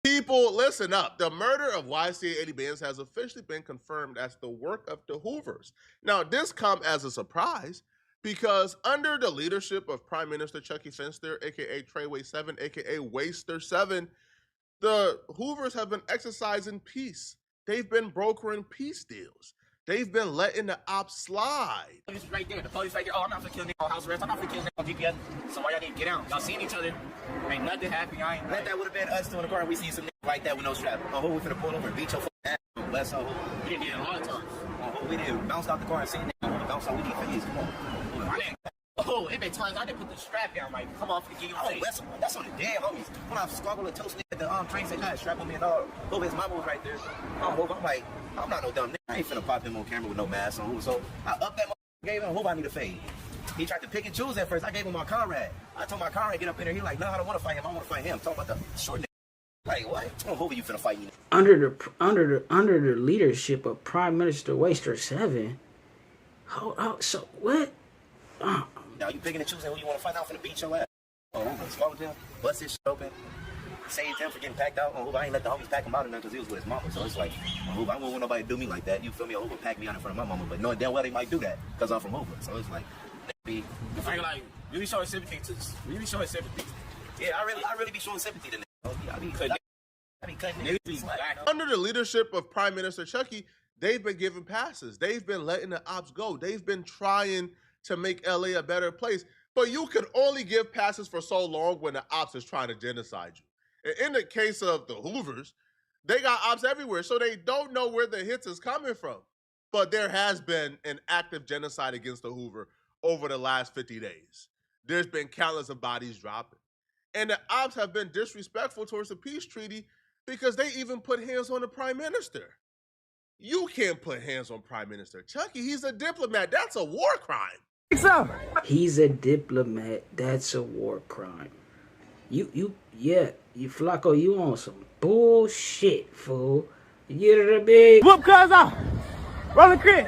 People, listen up. The murder of YCA Eddie Benz has officially been confirmed as the work of the Hoovers. Now, this come as a surprise because under the leadership of Prime Minister Chucky Finster, aka Treyway 7, aka Waster 7, the Hoovers have been exercising peace. They've been brokering peace deals. They've been letting the ops slide. Police right there. The police right there. Oh, I'm not for killing on house arrest. I'm not for killing on GPS. So why y'all need to get out? Y'all seen each other. Ain't nothing happening. I ain't. That would have been us two in the car. We seen some niggas like that with no strap. Oh, who we finna pull over and beat your ass? Bless our who. We didn't get a lot of times. Oh, we didn't bounce out the car and see niggas bounce out. We need face. Come on. Oh, it been times I didn't put the strap down right. Come off and get your face. That's on the dead homies. When I squabbled a toast nigga at the train said, "Nah, strap on me and all." Oh, his mama was right there. I'm like, I'm not no dumb nigga. I ain't finna pop him on camera with no mask on. So I upped that gave him. Hope I need a fade. He tried to pick and choose at first. I gave him my comrade. I told my comrade get up in there. He like, no, I don't want to fight him. I want to fight him. Talk about the short nigga. Like what? Hope you finna fight me. Under the leadership of Prime Minister Waster 7. So what? Now you picking and choosing who you want to fight. I'm finna beat your ass. Oh, I'm gonna squabble with him, bust his shit open, save him for getting packed out. Oh, I ain't let the homies pack him out because he was with his mama. So it's like, I don't want nobody to do me like that. You feel me? Hoover pack me out in front of my mama, but knowing damn well they might do that because I'm from Hoover. So it's like, be like really showing sympathy to this. Really showing sympathy. Yeah, I really be showing sympathy to niggas. I be cutting niggas. Under the leadership of Prime Minister Chucky, they've been giving passes. They've been letting the ops go. They've been trying to make LA a better place. But you can only give passes for so long when the ops is trying to genocide you. And in the case of the Hoovers, they got ops everywhere, so they don't know where the hits is coming from. But there has been an active genocide against the Hoover over the last 50 days. There's been countless of bodies dropping. And the ops have been disrespectful towards the peace treaty because they even put hands on the Prime Minister. You can't put hands on Prime Minister Chucky. He's a diplomat. That's a war crime. He's a diplomat. That's a war crime. You Flakko, you on some bullshit, fool. You know what I mean? Whoop cuz off. Roll the crib.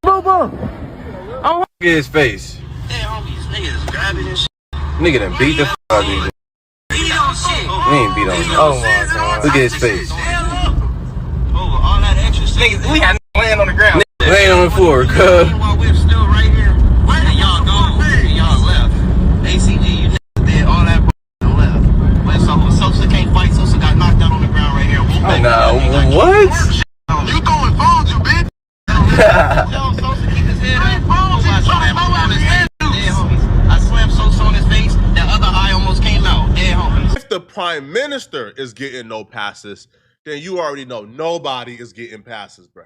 Boom, boom. Oh, look at his face. Hey, homies, niggas grabbing and shit. Nigga done beat the f out of these. Beat on shit. We ain't beat on him. Oh my god. Look at his face. Over all that extra shit. Niggas, we had laying on the ground. Laying on the floor, cuz. We're still right here. Where did y'all go? Y'all left. ACG, you niggas did all that and left. When Sosa can't fight, Sosa got knocked out on the ground right here. Nah, what? You throwing phones, you bitch. Sosa keep his head up. I slammed Sosa on his face. That other eye almost came out. Dead homies. If the Prime Minister is getting no passes, then you already know nobody is getting passes, bruh.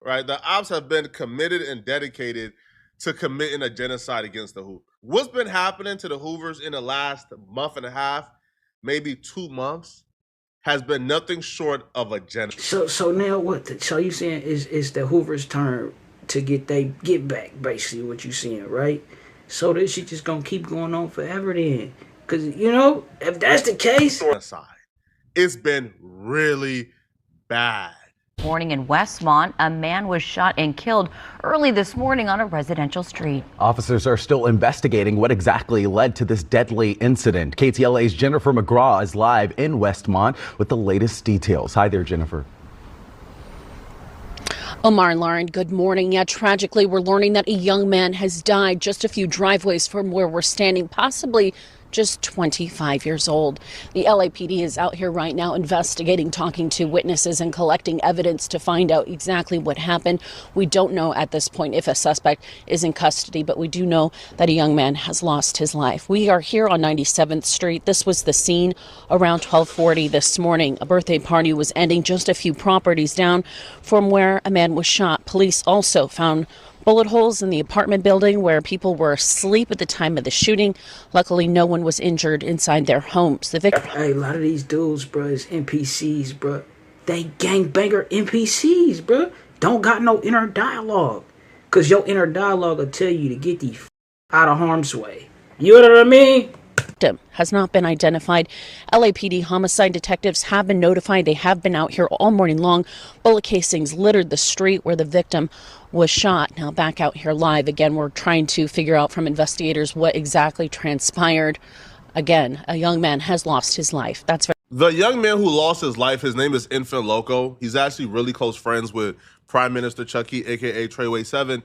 Right? The ops have been committed and dedicated to committing a genocide against the Hoovers. What's been happening to the Hoovers in the last month and a half, maybe 2 months, has been nothing short of a genocide. So now what? So you saying is the Hoovers' turn to get back, basically what you saying, right? So this shit just gonna keep going on forever then? Because, you know, if that's the case... It's been really bad. Morning in Westmont, a man was shot and killed early this morning on a residential street. Officers are still investigating what exactly led to this deadly incident. KTLA's Jennifer McGraw is live in Westmont with the latest details. Hi there, Jennifer. Omar and Lauren, good morning. Yeah, tragically, we're learning that a young man has died just a few driveways from where we're standing, possibly just 25 years old. The LAPD is out here right now investigating, talking to witnesses and collecting evidence to find out exactly what happened. We don't know at this point if a suspect is in custody, but we do know that a young man has lost his life. We are here on 97th Street. This was the scene around 12:40 this morning. A birthday party was ending just a few properties down from where a man was shot. Police also found bullet holes in the apartment building where people were asleep at the time of the shooting. Luckily, no one was injured inside their homes. The victim. Hey, a lot of these dudes, bro, is NPCs, bro. They gangbanger NPCs, bro. Don't got no inner dialogue. Because your inner dialogue will tell you to get the out of harm's way. You know what I mean? Victim has not been identified. LAPD homicide detectives have been notified. They have been out here all morning long. Bullet casings littered the street where the victim was shot. Now back out here live again, we're trying to figure out from investigators what exactly transpired. Again, a young man has lost his life. That's The young man who lost his life, his name is Infant Loco. He's actually really close friends with Prime Minister Chucky, aka Treyway 7.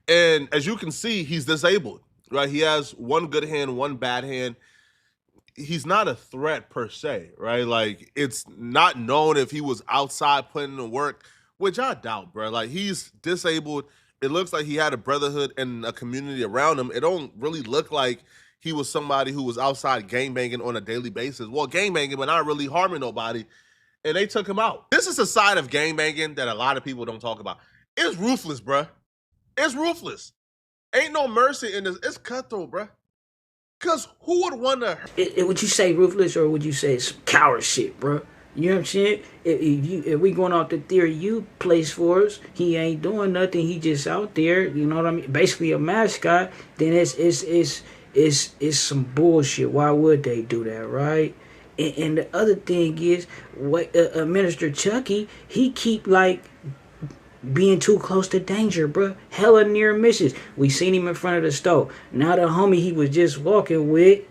And as you can see, he's disabled, right? He has one good hand, one bad hand. He's not a threat per se, right? Like, it's not known if he was outside putting in work, which I doubt, bro. Like, he's disabled. It looks like he had a brotherhood and a community around him. It don't really look like he was somebody who was outside gangbanging on a daily basis. Well, gangbanging, but not really harming nobody. And they took him out. This is a side of gangbanging that a lot of people don't talk about. It's ruthless, bruh. It's ruthless. Ain't no mercy in this. It's cutthroat, bruh. Because who would want to... Would you say ruthless or would you say it's coward shit, bro? You know what I'm saying? If we going off the theory you place for us, he ain't doing nothing. He just out there. You know what I mean? Basically a mascot. Then it's some bullshit. Why would they do that, right? And the other thing is, what Minister Chucky, he keep like being too close to danger, bro. Hella near misses. We seen him in front of the stove. Now the homie he was just walking with,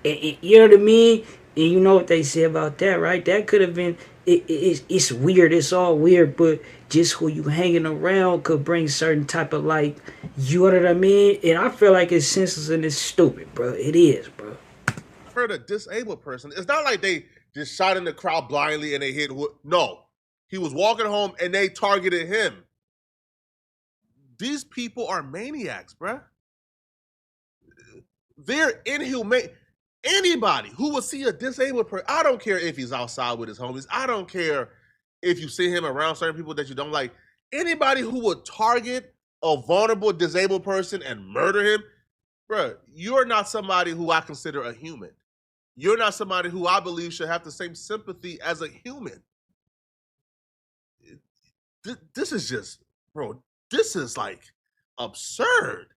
you know what I mean? And you know what they say about that, right? That could have been, it's weird. It's all weird, but just who you hanging around could bring certain type of like, you know what I mean? And I feel like it's senseless and it's stupid, bro. It is, bro. For a disabled person, it's not like they just shot in the crowd blindly and they hit. No. He was walking home and they targeted him. These people are maniacs, bruh. They're inhumane. Anybody who would see a disabled person, I don't care if he's outside with his homies. I don't care if you see him around certain people that you don't like. Anybody who would target a vulnerable disabled person and murder him, bruh, you're not somebody who I consider a human. You're not somebody who I believe should have the same sympathy as a human. This is just, bro, this is like absurd.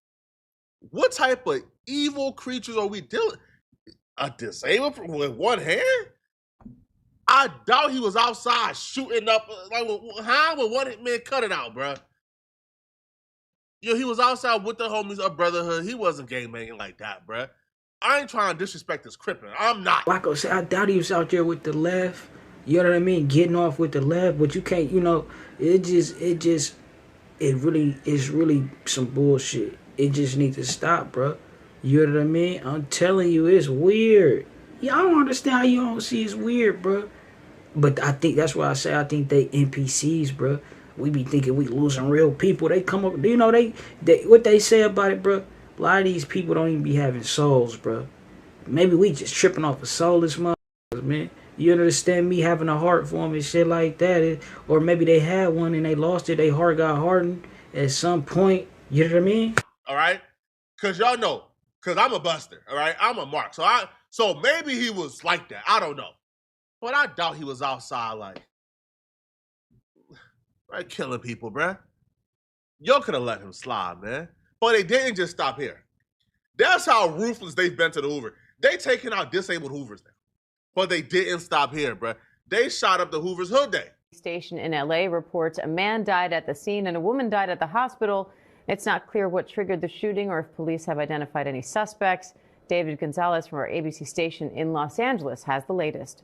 What type of evil creatures are we dealing? A disabled with one hand? I doubt he was outside shooting up, like, how would one man cut it out, bro? Yo, he was outside with the homies of brotherhood. He wasn't gangbanging like that, bro. I ain't trying to disrespect this crippling. I'm not. Flakko said, I doubt he was out there with the left. You know what I mean? Getting off with the left, but you can't, you know, it really is really some bullshit. It just needs to stop, bro. You know what I mean? I'm telling you, it's weird. Yeah, I don't understand how you don't see it's weird, bro. But I think that's why I say I think they NPCs, bro. We be thinking we losing real people. They come up, you know, they what they say about it, bro. A lot of these people don't even be having souls, bro. Maybe we just tripping off a soulless motherfuckers, man. You understand me having a heart for them and shit like that. Or maybe they had one and they lost it. Their heart got hardened at some point. You know what I mean? All right? Because y'all know. Because I'm a buster. All right? I'm a mark. So maybe he was like that. I don't know. But I doubt he was outside like, right, killing people, bruh. Y'all could have let him slide, man. But they didn't just stop here. That's how ruthless they've been to the Hoover. They taking out disabled Hoovers now. But they didn't stop here, bruh. They shot up the Hoover's hood day. Station in LA reports a man died at the scene and a woman died at the hospital. It's not clear what triggered the shooting or if police have identified any suspects. David Gonzalez from our ABC station in Los Angeles has the latest.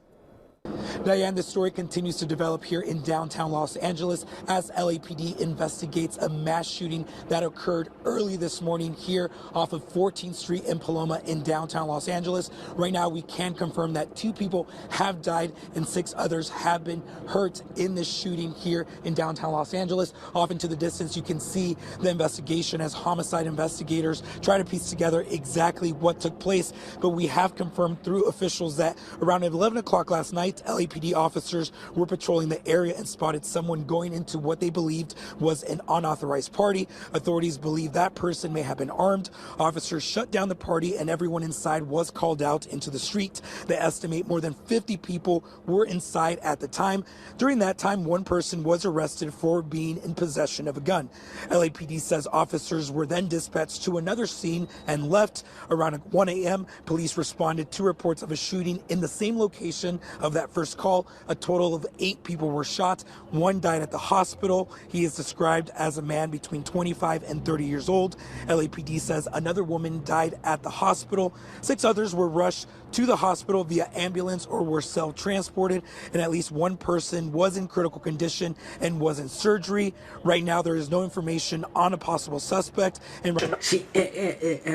Diane, the story continues to develop here in downtown Los Angeles as LAPD investigates a mass shooting that occurred early this morning here off of 14th Street in Paloma in downtown Los Angeles. Right now, we can confirm that 2 people have died and 6 others have been hurt in this shooting here in downtown Los Angeles. Off into the distance, you can see the investigation as homicide investigators try to piece together exactly what took place. But we have confirmed through officials that around 11 o'clock last night, LAPD officers were patrolling the area and spotted someone going into what they believed was an unauthorized party. Authorities believe that person may have been armed. Officers shut down the party and everyone inside was called out into the street. They estimate more than 50 people were inside at the time. During that time, one person was arrested for being in possession of a gun. LAPD says officers were then dispatched to another scene and left. Around 1 a.m., police responded to reports of a shooting in the same location of that first call. A total of 8 people were shot. 1 died at the hospital. He is described as a man between 25 and 30 years old. LAPD says another woman died at the hospital. 6 others were rushed to the hospital via ambulance or were self-transported, and at least one person was in critical condition and was in surgery. Right now, there is no information on a possible suspect. And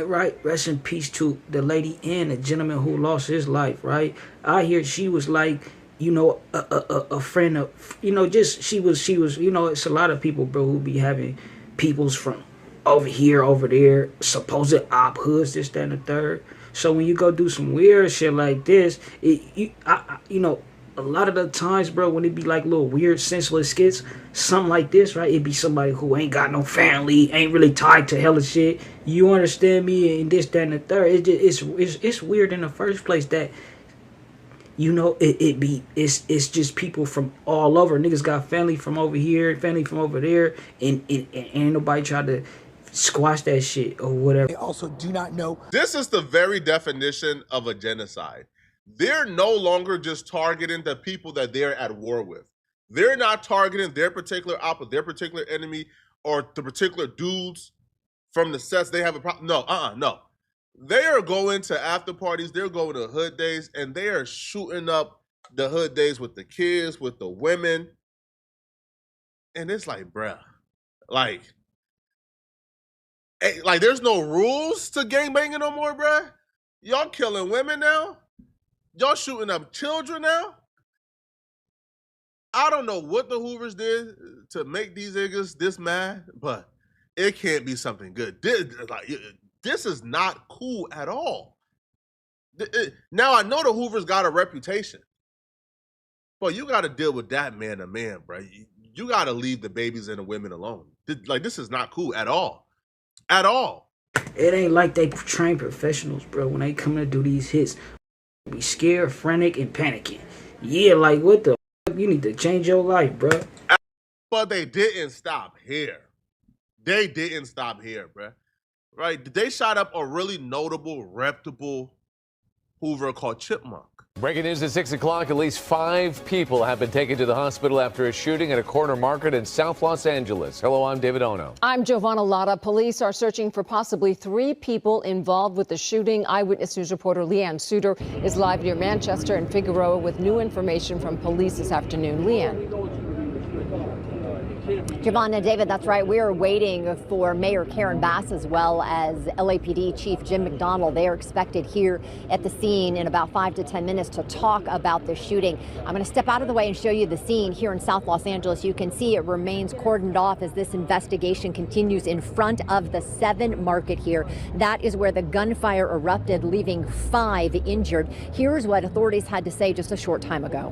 right, rest in peace to the lady and the gentleman who lost his life, right? I hear she was like, a friend of, she was, it's a lot of people, bro, who be having peoples from over here, over there, supposed op hoods, this, that, and the third. So when you go do some weird shit like this, a lot of the times, bro, when it be like little weird, senseless skits, something like this, right? It be somebody who ain't got no family, ain't really tied to hella shit. You understand me? And this, that, and the third. It's weird in the first place that, it's just people from all over. Niggas got family from over here, family from over there, and ain't nobody try to squash that shit or whatever. They also do not know. This is the very definition of a genocide. They're no longer just targeting the people that they're at war with. They're not targeting their particular op, their particular enemy, or the particular dudes from the sets they have a problem. No. They are going to after parties, they're going to hood days, and they are shooting up the hood days with the kids, with the women. And it's like, bruh, like there's no rules to gangbanging no more, bruh. Y'all killing women now? Y'all shooting up children now? I don't know what the Hoovers did to make these niggas this mad, but it can't be something good. This is not cool at all. Now, I know the Hoovers got a reputation, but you got to deal with that man to man, bro. You got to leave the babies and the women alone. This is not cool at all. At all. It ain't like they train professionals, bro. When they come to do these hits, be scared, frantic, and panicking. Yeah, like what the fuck? You need to change your life, bro. But they didn't stop here. They didn't stop here, bro. Right? They shot up a really notable, reputable Hoover called Chipmunk. Breaking news at 6 o'clock. At least 5 people have been taken to the hospital after a shooting at a corner market in South Los Angeles. Hello, I'm David Ono. I'm Giovanna Lotta. Police are searching for possibly 3 people involved with the shooting. Eyewitness News reporter Leanne Suter is live near Manchester and Figueroa with new information from police this afternoon. Leanne. Giovanna, David, that's right. We are waiting for Mayor Karen Bass as well as LAPD Chief Jim McDonald. They are expected here at the scene in about 5 to 10 minutes to talk about the shooting. I'm going to step out of the way and show you the scene here in South Los Angeles. You can see it remains cordoned off as this investigation continues in front of the 7 Market here. That is where the gunfire erupted, leaving 5 injured. Here's what authorities had to say just a short time ago.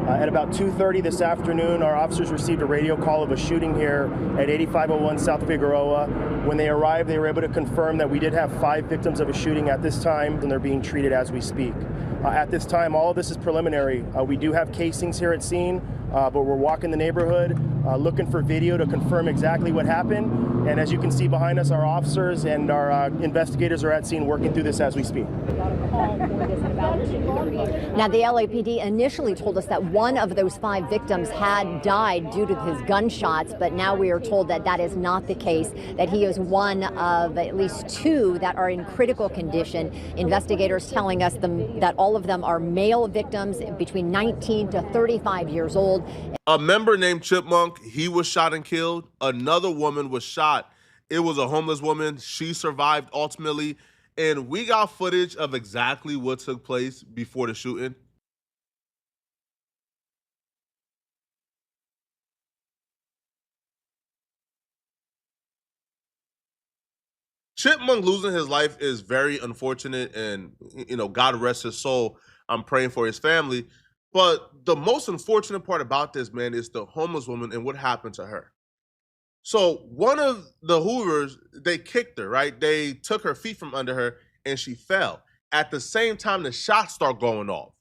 At about 2:30 this afternoon, our officers received a radio call of a shooting here at 8501 South Figueroa. When they arrived, they were able to confirm that we did have 5 victims of a shooting at this time, and they're being treated as we speak. At this time, all of this is preliminary. We do have casings here at scene, but we're walking the neighborhood, looking for video to confirm exactly what happened. And as you can see behind us, our officers and our investigators are at scene working through this as we speak. Now, the LAPD initially told us that one of those 5 victims had died due to his gunshots, but now we are told that that is not the case, that he is one of at least 2 that are in critical condition. Investigators telling us that all of them are male victims between 19 to 35 years old. A member named Chipmunk, he was shot and killed. Another woman was shot. It was a homeless woman. She survived ultimately. And we got footage of exactly what took place before the shooting. Chipmunk losing his life is very unfortunate, and God rest his soul. I'm praying for his family. But the most unfortunate part about this, man, is the homeless woman and what happened to her. So one of the Hoovers, they kicked her, right? They took her feet from under her and she fell. At the same time, the shots start going off.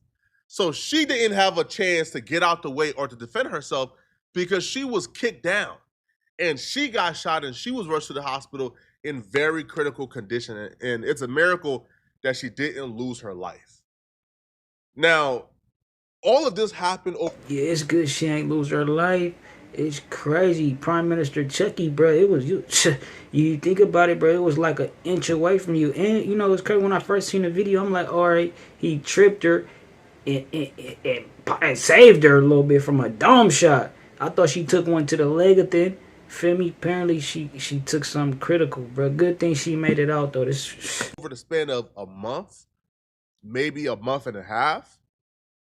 So she didn't have a chance to get out the way or to defend herself because she was kicked down. And she got shot and she was rushed to the hospital in very critical condition. And it's a miracle that she didn't lose her life. Now, all of this happened. Yeah, it's good she ain't lose her life. It's crazy. Prime Minister Chucky, bro. It was you. You think about it, bro. It was like an inch away from you. And you know, it's crazy. When I first seen the video, I'm like, all right, he tripped her and saved her a little bit from a dome shot. I thought she took one to the leg of then. Feel me? Apparently, she took something critical, bro. Good thing she made it out though. This over the span of a month, maybe a month and a half.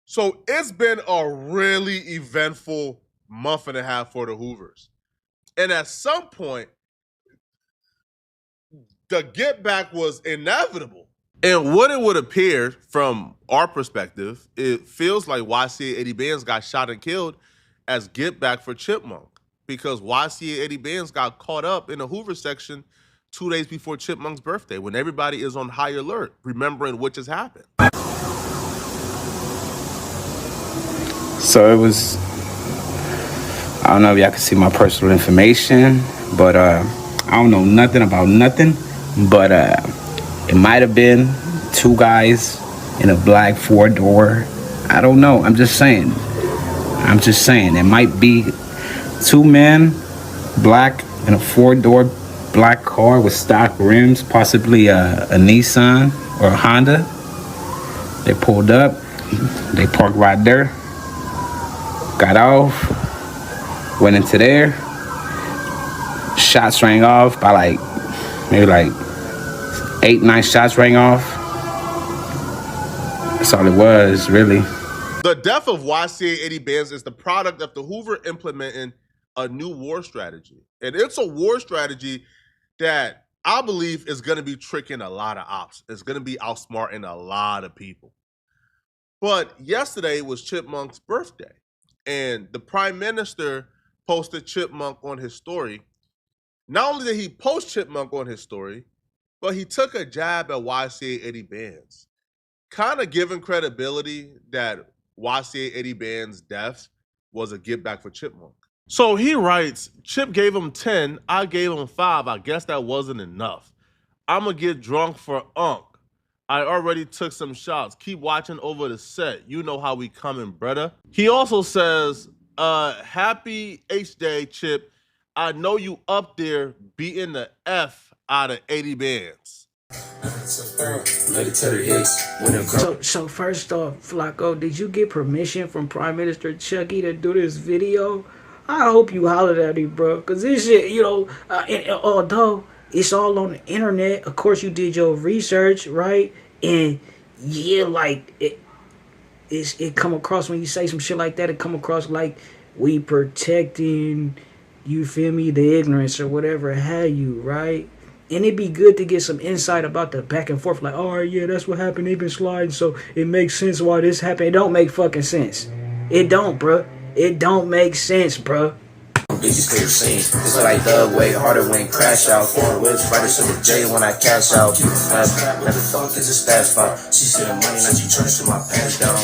So it's been a really eventful month and a half for the Hoovers. And at some point, the get back was inevitable. And what it would appear from our perspective, it feels like YCA Eddie Benz got shot and killed as get back for Chipmunk, because YCA Eddie Benz got caught up in the Hoover section 2 days before Chipmunk's birthday, when everybody is on high alert, remembering what just happened. So it was, I don't know if y'all can see my personal information, but I don't know nothing about nothing, but it might have been two guys in a black 4-door. I don't know. I'm just saying. It might be two men, black, in a 4-door black car with stock rims, possibly a Nissan or a Honda. They pulled up. They parked right there. Got off. Went into there. Shots rang off by maybe 8-9 shots rang off. That's all it was, really. The death of YCA Eddie Benz is the product of the Hoover implementing a new war strategy. And it's a war strategy that I believe is going to be tricking a lot of ops. It's going to be outsmarting a lot of people. But yesterday was Chipmunk's birthday, and the Prime Minister posted Chipmunk on his story. Not only did he post Chipmunk on his story, but he took a jab at YCA Eddie Benz, kind of giving credibility that YCA Eddie Benz's death was a get back for Chipmunk. So he writes, Chip gave him 10, I gave him 5. I guess that wasn't enough. I'ma get drunk for Unc. I already took some shots. Keep watching over the set. You know how we coming, brother. He also says, happy H-Day, Chip. I know you up there beating the F out of 80 bands. So first off, Flakko, did you get permission from Prime Minister Chucky to do this video? I hope you hollered at him, bro, because this shit, and although it's all on the internet, of course you did your research, right? And yeah, it come across, when you say some shit like that, it come across like we protecting, you feel me, the ignorance or whatever have you, right? And it'd be good to get some insight about the back and forth, like, oh yeah, that's what happened, they've been sliding, so it makes sense why this happened. It don't make fucking sense. It don't, bruh. It don't make sense, bruh. It's like the way harder when crash out. 4 wheels, brighter so the J when I cash out. Never thought this is fast spot. She said the money, now she turns to my pants down.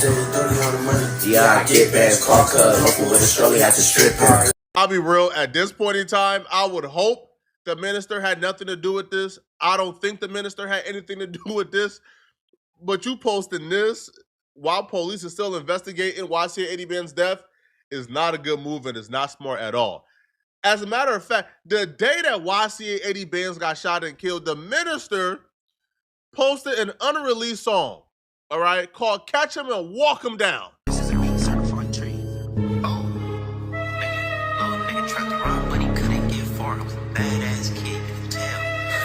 Yeah, I get bad, call cuz. Hopefully with a strolley, had to strip her. I'll be real, at this point in time, I would hope the minister had nothing to do with this. I don't think the minister had anything to do with this. But you posting this while police is still investigating YCA Eddie Benz's death is not a good move, and it's not smart at all. As a matter of fact, the day that YCA Eddie Benz got shot and killed, the minister posted an unreleased song, all right, called Catch Him and Walk Him Down.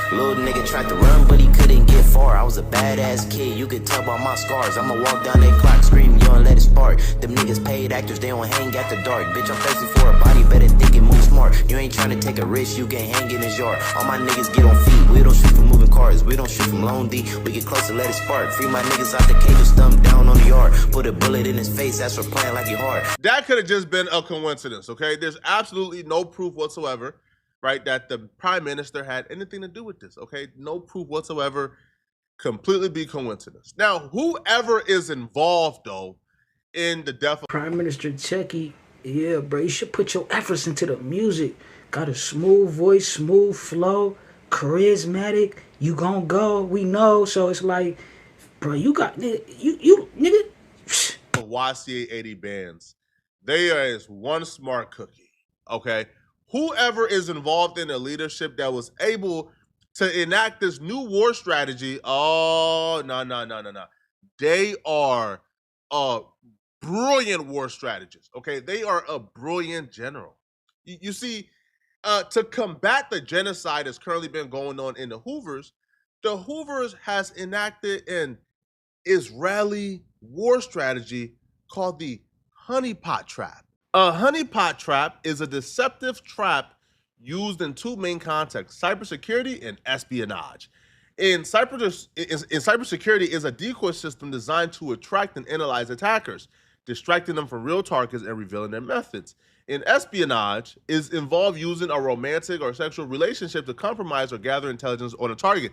Little nigga tried to run, but he couldn't get far. I was a badass kid, you could tell by my scars. I'ma walk down that clock, scream, you don't let it spark. Them niggas paid actors, they don't hang at the dark. Bitch, I'm thirsty for a body, better think and move smart. You ain't trying to take a risk, you can't hang in his yard. All my niggas get on feet, we don't shoot from moving cars. We don't shoot from Lone D, we get close and let it spark. Free my niggas out the cage, just stump down on the yard. Put a bullet in his face, that's for playing like he hard. That could have just been a coincidence, okay? There's absolutely no proof whatsoever, right, that the Prime Minister had anything to do with this, okay? No proof whatsoever. Completely be coincidence. Now, whoever is involved, though, in the death of Prime Minister Chucky, yeah, bro, you should put your efforts into the music. Got a smooth voice, smooth flow, charismatic. You gon' go, we know. So it's like, bro, you got, you nigga. YCA 80 bands, they are as one smart cookie, okay? Whoever is involved in the leadership that was able to enact this new war strategy, no. They are brilliant war strategists, okay? They are a brilliant general. You see, to combat the genocide that's currently been going on in the Hoovas has enacted an Israeli war strategy called the honeypot trap. A honeypot trap is a deceptive trap used in two main contexts: cybersecurity and espionage. In cybersecurity is a decoy system designed to attract and analyze attackers, distracting them from real targets and revealing their methods. In espionage is involved using a romantic or sexual relationship to compromise or gather intelligence on a target,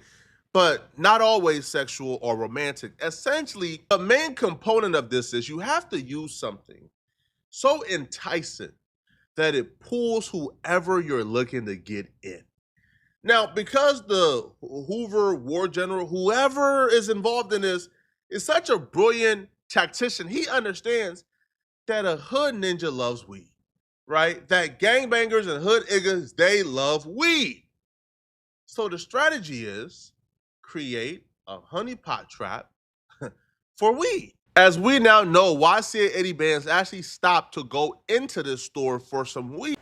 but not always sexual or romantic. Essentially, the main component of this is you have to use something so enticing that it pulls whoever you're looking to get in. Now, because the Hoover war general, whoever is involved in this, is such a brilliant tactician, he understands that a hood ninja loves weed, right? That gangbangers and hood niggas, they love weed. So the strategy is create a honeypot trap for weed. As we now know, YCA 80 bands actually stopped to go into this store for some weed.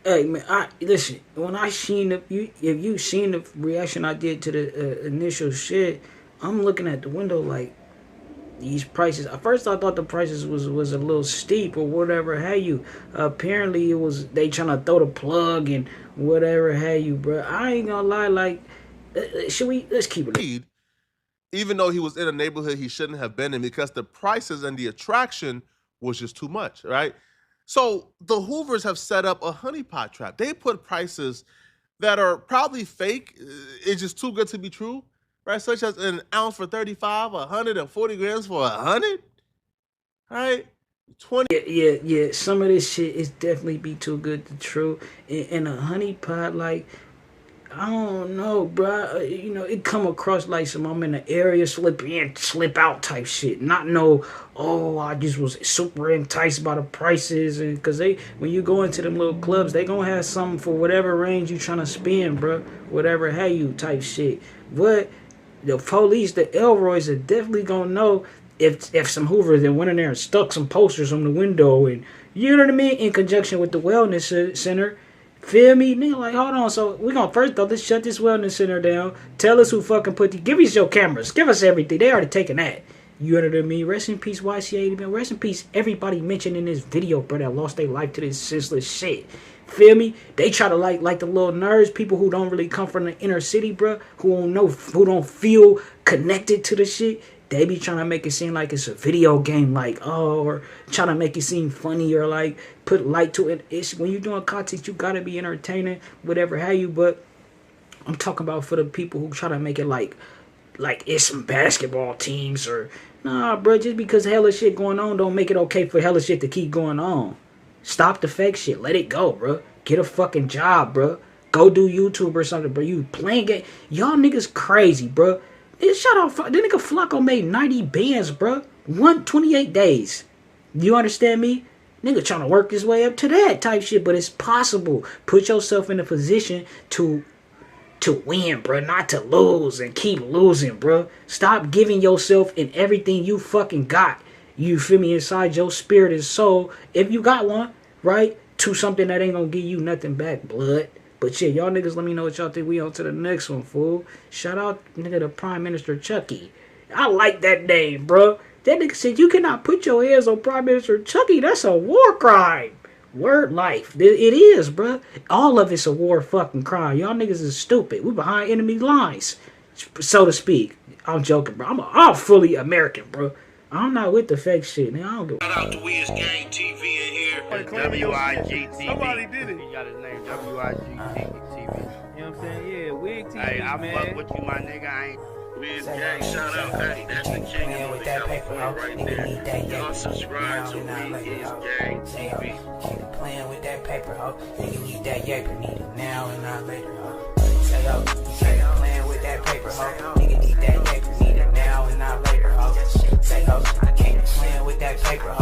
Hey man, listen. When I seen if you seen the reaction I did to the initial shit, I'm looking at the window like these prices. At first, I thought the prices was a little steep or whatever. Have you? Apparently, it was they trying to throw the plug and whatever. Have you, bro? I ain't gonna lie. Like, let's keep it. Even though he was in a neighborhood he shouldn't have been in, because the prices and the attraction was just too much, right? So the Hoovas have set up a honeypot trap. They put prices that are probably fake. It's just too good to be true, right? Such as an ounce for 35, 140 grams for 100, right? 20. Yeah. Some of this shit is definitely be too good to true. And a honeypot, like, I don't know, bro. You know, it come across like some I'm in the area, slip in, slip out type shit. Not no, I just was super enticed by the prices, and cause when you go into them little clubs, they gonna have something for whatever range you trying to spend, bro. Whatever have you type shit. But the police, the Elroys, are definitely gonna know if some Hoovers that went in there and stuck some posters on the window, and you know what I mean, in conjunction with the wellness center. Feel me? Nigga, like, hold on. So, we gonna first, though, let's shut this wellness center down. Tell us who fucking give us your cameras. Give us everything. They already taken that. You know what I mean? Rest in peace, YCA. Rest in peace, everybody mentioned in this video, bro, that lost their life to this senseless shit. Feel me? They try to like the little nerds, people who don't really come from the inner city, bro, who don't feel connected to the shit. They be trying to make it seem like it's a video game, like, or trying to make it seem funny, or like put light to it. It's when you're doing content, you gotta be entertaining, whatever have you. But I'm talking about for the people who try to make it like it's some basketball teams, or nah, bro. Just because hella shit going on, don't make it okay for hella shit to keep going on. Stop the fake shit. Let it go, bro. Get a fucking job, bro. Go do YouTube or something, bro. You playing game. Y'all niggas crazy, bro. Shut up. That nigga Flakko made 90 bands, bro. 128 days. You understand me? Nigga trying to work his way up to that type shit, but it's possible. Put yourself in a position to win, bro, not to lose and keep losing, bro. Stop giving yourself and everything you fucking got, you feel me, inside your spirit and soul, if you got one, right, to something that ain't gonna give you nothing back, blood. But yeah, y'all niggas let me know what y'all think. We on to the next one, fool. Shout out, nigga, to Prime Minister Chucky. I like that name, bro. That nigga said you cannot put your hands on Prime Minister Chucky. That's a war crime. Word life. It is, bro. All of it's a war fucking crime. Y'all niggas is stupid. We behind enemy lines, so to speak. I'm joking, bro. I'm fully American, bro. I'm not with the fake shit, man. I don't give a Shout out to W.I.G TV in here. W.I.G TV. Somebody did it. He got his name, W.I.G TV. You know what I'm saying? Yeah, WIG TV, hey, I fuck with you, my nigga. I ain't... WIG gang, shout out. Hey, that's the king of the California right there. Y'all subscribe to WIG gang TV. Keep playing with that paper, ho. Nigga need that yaper, need it now and not later, ho. Say, ho, keep playing with that paper, ho. Nigga need that yaper, need it now and not later, ho. Say, ho, I can't be playing with that paper, ho.